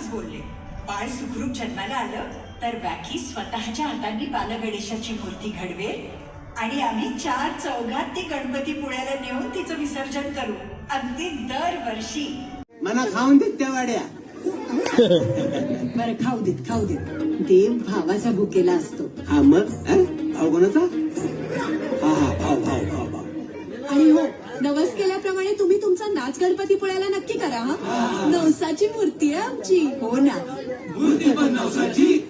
मनापासूनच बोलले. बाळ सुखरूप जन्माला आलं तर व्याखी स्वतःच्या हातांनी बालगणेशाची मूर्ती घडवेल आणि आम्ही 4 चौघात ती गणपती पुण्याला नेऊन तिचं विसर्जन करू. अगदी दरवर्षी. मला खाऊन देत त्या वाड्या. बरं, खाऊ देत. देव भावाचा भुकेला असतो. हा मग भाऊ कोणाचा? हा भाऊ. आणि हो, नवस केल्याप्रमाणे तुम्ही तुमचा नाच गणपती पुण्याला नक्की करा. हा, नवसाची मूर्ती आहे आमची. हो ना. मूर्ती पण नवसाची.